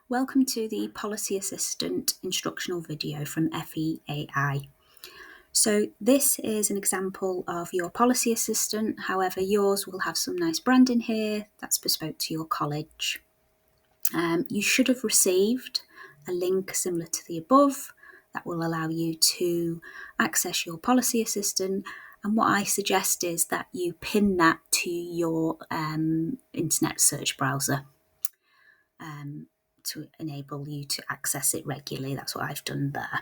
Welcome to the Policy Assistant instructional video from FEA-I. So this is an example of your policy assistant, however yours will have some nice branding here that's bespoke to your college. You should have received a link similar to the above that will allow you to access your policy assistant, and what I suggest is that you pin that to your internet search browser. To enable you to access it regularly. That's what I've done there.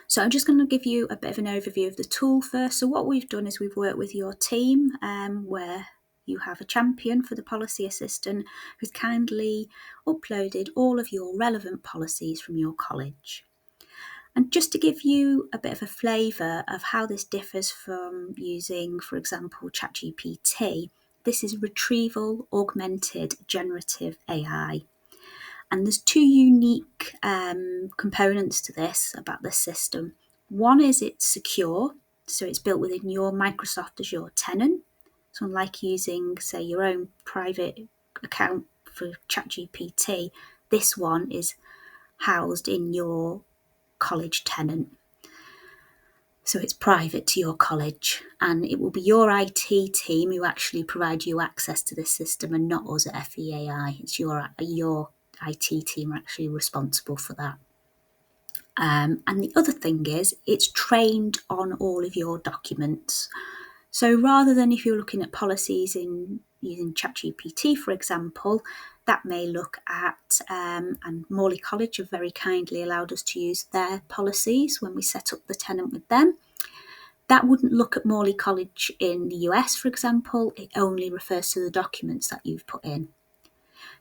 So I'm just going to give you a bit of an overview of the tool first. So what we've done is we've worked with your team where you have a champion for the policy assistant who's kindly uploaded all of your relevant policies from your college. And just to give you a bit of a flavour of how this differs from using, for example, ChatGPT, this is retrieval augmented generative AI. And there's two unique components to this about this system. One is it's secure, so it's built within your Microsoft Azure tenant. So unlike using, say, your own private account for ChatGPT, this one is housed in your college tenant. So it's private to your college, and it will be your IT team who actually provide you access to this system and not us at FEA-I. It's your IT team are actually responsible for that. And the other thing is it's trained on all of your documents. So rather than if you're looking at policies in using ChatGPT, for example, that may look at, and Morley College have very kindly allowed us to use their policies when we set up the tenant with them. That wouldn't look at Morley College in the US, for example. It only refers to the documents that you've put in.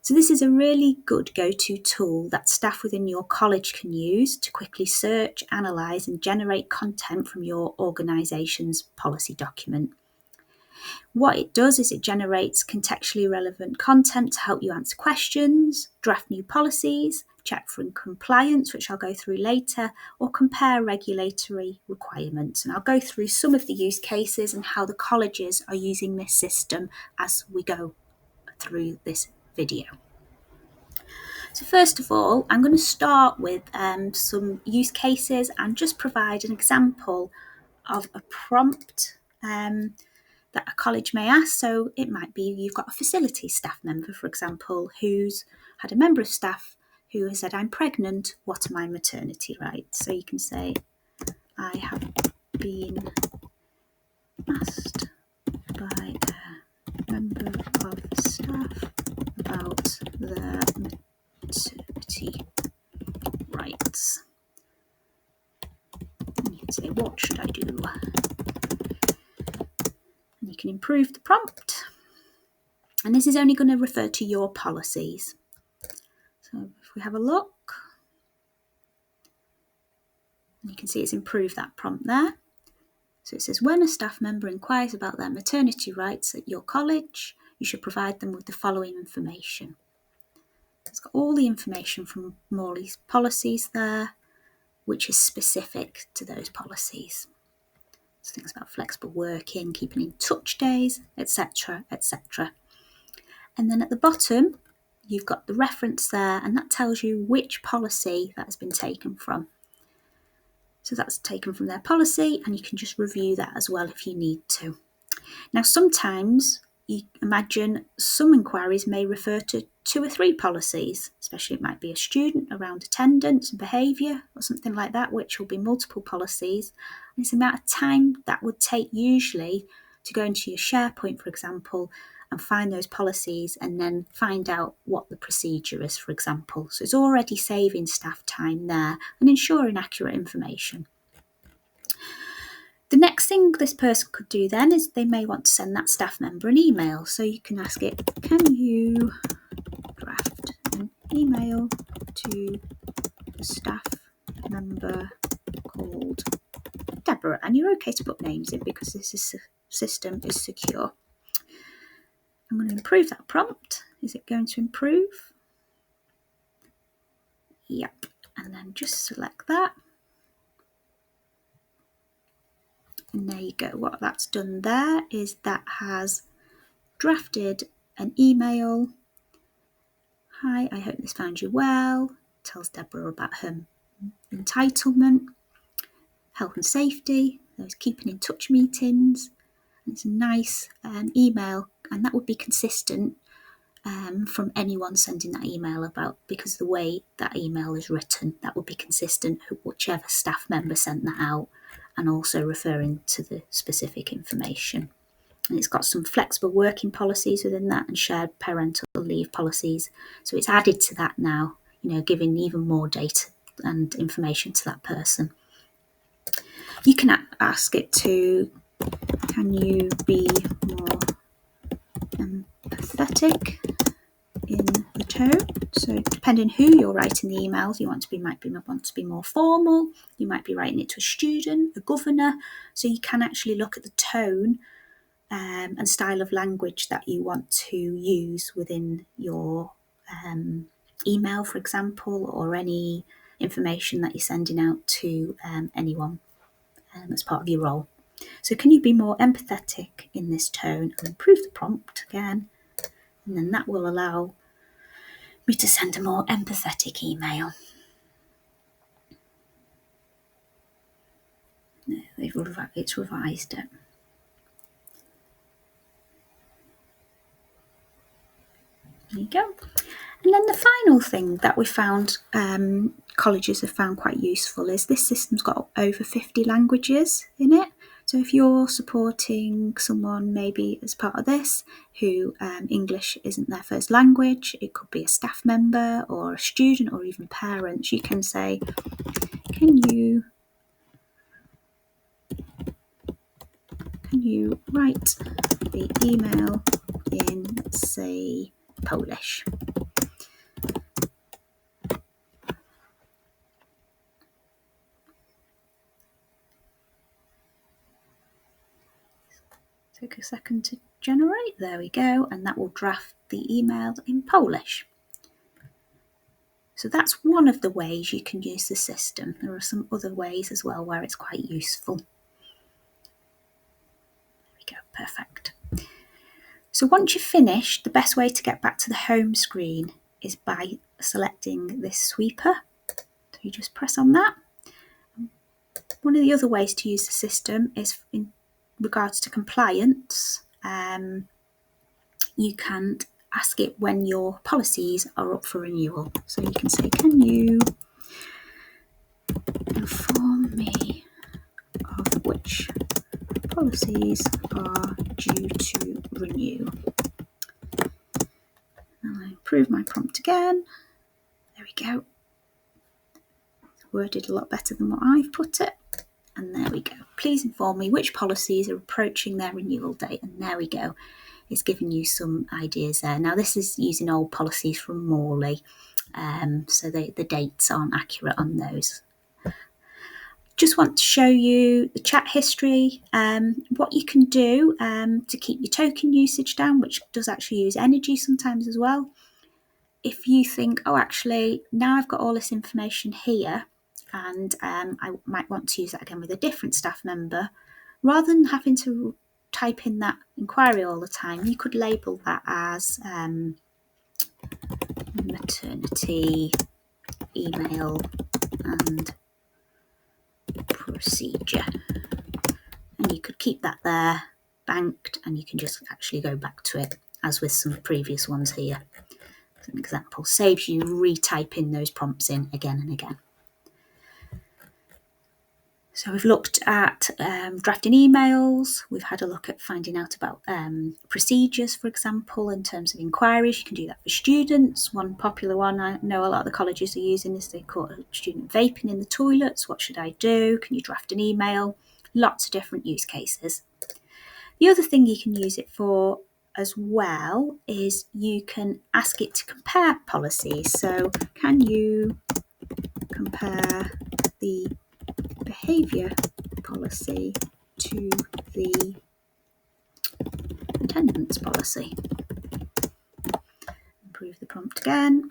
So this is a really good go-to tool that staff within your college can use to quickly search, analyse and generate content from your organisation's policy document. What it does is it generates contextually relevant content to help you answer questions, draft new policies, check for compliance, which I'll go through later, or compare regulatory requirements. And I'll go through some of the use cases and how the colleges are using this system as we go through this video. So first of all, I'm going to start with some use cases and just provide an example of a prompt that a college may ask. So it might be you've got a facilities staff member, for example, who's had a member of staff who has said, I'm pregnant, what are my maternity rights? So you can say, I have been asked by a member of staff about their maternity rights. And you can say, what should I do? And you can improve the prompt. And this is only going to refer to your policies. So if we have a look, you can see it's improved that prompt there. So it says, when a staff member inquires about their maternity rights at your college, you should provide them with the following information. It's got all the information from Morley's policies there, which is specific to those policies. So things about flexible working, keeping in touch days, etc., etc. And then at the bottom, you've got the reference there, and that tells you which policy that has been taken from. So that's taken from their policy, and you can just review that as well if you need to. Now, sometimes you imagine some inquiries may refer to 2 or 3 policies, especially it might be a student around attendance and behaviour or something like that, which will be multiple policies. And it's the amount of time that would take usually to go into your SharePoint, for example, and find those policies and then find out what the procedure is, for example. So it's already saving staff time there and ensuring accurate information. The next thing this person could do then is they may want to send that staff member an email. So you can ask it, can you draft an email to a staff member called Deborah? And you're okay to put names in because this system is secure. I'm going to improve that prompt. Is it going to improve? Yep. And then just select that. And there you go. What that's done there is that has drafted an email, Hi, I hope this found you well. Tells Deborah about her entitlement, health and safety, those keeping in touch meetings. And it's a nice email, and that would be consistent from anyone sending that email about, because the way that email is written, that would be consistent whichever staff member sent that out, and also referring to the specific information. And it's got some flexible working policies within that and shared parental leave policies. So it's added to that now, giving even more data and information to that person. You can ask it to, can you be more empathetic in the tone? So depending who you're writing the emails, you might want to be more formal. You might be writing it to a student, a governor. So you can actually look at the tone and style of language that you want to use within your email, for example, or any information that you're sending out to anyone as part of your role. So can you be more empathetic in this tone, and improve the prompt again, and then that will allow me to send a more empathetic email. It's revised it. There you go. And then the final thing that we found colleges have found quite useful is this system's got over 50 languages in it. So if you're supporting someone maybe as part of this who English isn't their first language, it could be a staff member or a student or even parents, you can say, can you write the email in, let's say, Polish? Take a second to generate. There we go. And that will draft the email in Polish. So that's one of the ways you can use the system. There are some other ways as well where it's quite useful. There we go. Perfect. So once you've finished, the best way to get back to the home screen is by selecting this sweeper. So you just press on that. One of the other ways to use the system is in regards to compliance. You can ask it when your policies are up for renewal. So you can say, can you inform me of which policies are due to renew? And I improve my prompt again. There we go. It's worded a lot better than what I've put it. And there we go. Please inform me which policies are approaching their renewal date. And there we go. It's giving you some ideas there. Now this is using old policies from Morley, so the dates aren't accurate on those. Just want to show you the chat history, what you can do to keep your token usage down, which does actually use energy sometimes as well. If you think, oh, actually, now I've got all this information here and I might want to use that again with a different staff member, rather than having to type in that inquiry all the time, you could label that as maternity email and procedure. And you could keep that there banked, and you can just actually go back to it, as with some previous ones here. As an example, saves you retyping those prompts in again and again. So we've looked at drafting emails. We've had a look at finding out about procedures, for example, in terms of inquiries. You can do that for students. One popular one I know a lot of the colleges are using is they call it student vaping in the toilets. What should I do? Can you draft an email? Lots of different use cases. The other thing you can use it for as well is you can ask it to compare policies. So can you compare the behaviour policy to the attendance policy? Improve the prompt again.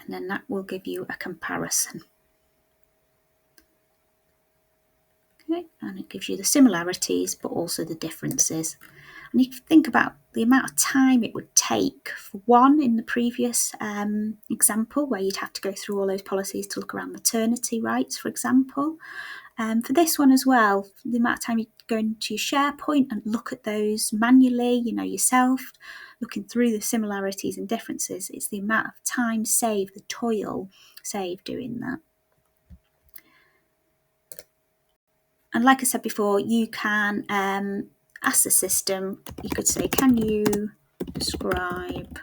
And then that will give you a comparison. Okay, and it gives you the similarities but also the differences. And you can think about the amount of time it would take for one in the previous example, where you'd have to go through all those policies to look around maternity rights, for example. For this one as well, the amount of time you go into your SharePoint and look at those manually, yourself, looking through the similarities and differences, it's the amount of time saved, the toil saved doing that. And like I said before, you can ask the system, you could say, can you describe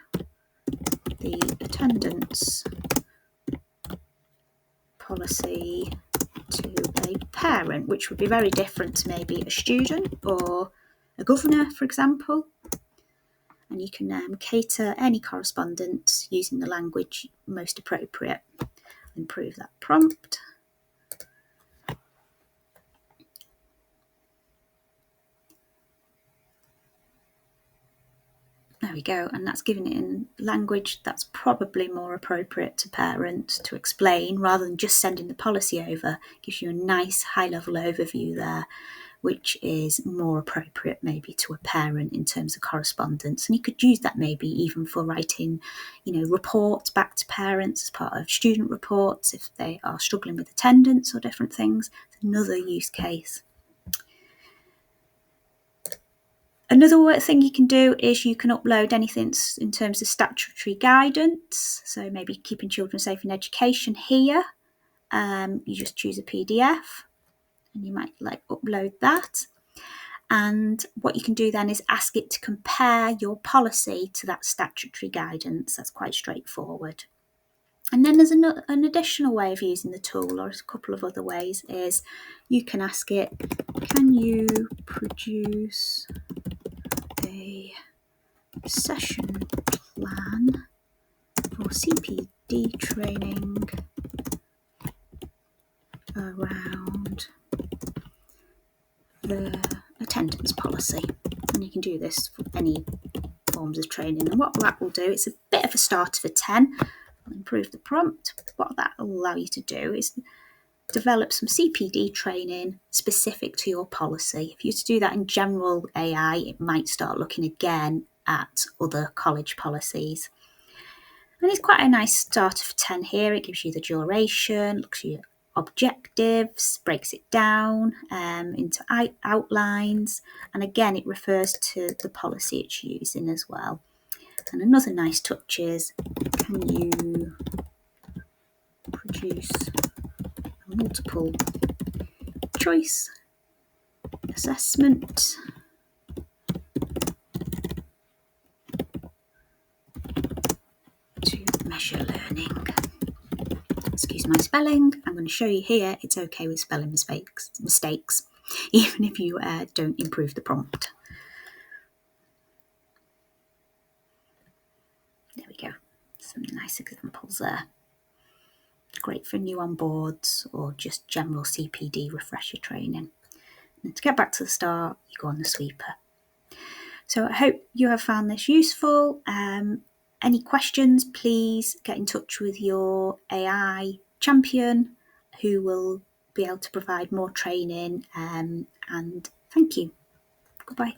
the attendance policy to a parent, which would be very different to maybe a student or a governor, for example. And you can cater any correspondence using the language most appropriate. Improve that prompt. There we go, and that's giving it in language that's probably more appropriate to parents to explain, rather than just sending the policy over. It gives you a nice high-level overview there, which is more appropriate maybe to a parent in terms of correspondence. And you could use that maybe even for writing, reports back to parents as part of student reports if they are struggling with attendance or different things. It's another use case. Another thing you can do is you can upload anything in terms of statutory guidance. So maybe keeping children safe in education here. You just choose a PDF and you might upload that. And what you can do then is ask it to compare your policy to that statutory guidance. That's quite straightforward. And then there's an additional way of using the tool, or a couple of other ways, is you can ask it, can you produce a session plan for CPD training around the attendance policy? And you can do this for any forms of training. And what that will do, it's a bit of a start of a 10. I'll improve the prompt. What that will allow you to do is develop some CPD training specific to your policy. If you were to do that in general AI, it might start looking again at other college policies. And it's quite a nice start of 10 here. It gives you the duration, looks at your objectives, breaks it down into outlines, and again it refers to the policy it's using as well. And another nice touch is, can you produce a multiple choice assessment to measure learning? Excuse my spelling. I'm going to show you here it's okay with spelling mistakes even if you don't improve the prompt. There we go. Some nice examples there. Great for new on boards or just general CPD refresher training. And to get back to the start, you go on the sweeper. So I hope you have found this useful. Any questions, please get in touch with your AI champion who will be able to provide more training. And thank you. Goodbye.